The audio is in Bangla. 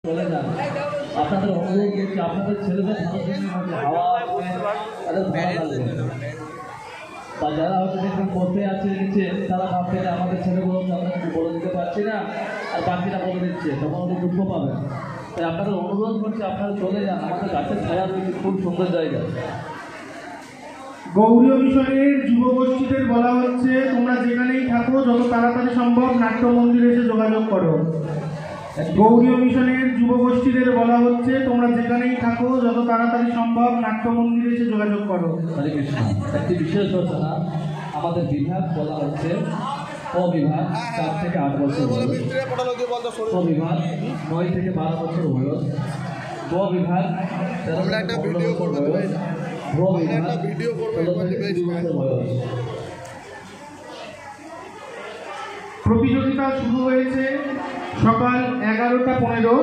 চলে যান। আপনাদের অনুরোধ করছি, আপনাদের ছেলেদের হাওয়া তাদের ভালো লাগবে। বা যারা হয়তো দেখবেন বসে আছে নিচে, তারা ভাবছে যে আমাদের ছেলেগুলোকে আমরা কিছু বলে দিতে পারছি না, আর বাকিরা বলে দিচ্ছে, তখন ওদের দুঃখ পাবেন। তাই আপনাদের অনুরোধ করছি, আপনারা চলে যান। আমাদের গাছের ছায়া রয়েছে, খুব সুন্দর জায়গা। গৌরীয় মিশনের যুবগোষ্ঠীদের বলা হচ্ছে, তোমরা যেখানেই থাকো যত তাড়াতাড়ি সম্ভব নাট্য মন্দিরে এসে যোগাযোগ করো। গৌরীয় মিশনের যুবগোষ্ঠীদের বলা হচ্ছে, তোমরা যেখানেই থাকো যত তাড়াতাড়ি সম্ভব নাট্য মন্দিরে এসে যোগাযোগ করো। হরে কৃষ্ণ। একটি বিশেষ ঘোষণা, আমাদের বিভাগ বলা হচ্ছে ক বিভাগ 4 থেকে 8 বছর বয়স, ক বিভাগ 9 থেকে 12 বছর বয়স, গ বিভাগ 13 থেকে 15 বছর বয়স, গ বিভাগ 16 থেকে 20 বছর বয়স। প্রতিযোগিতা শুরু হয়েছে সকাল 11:15।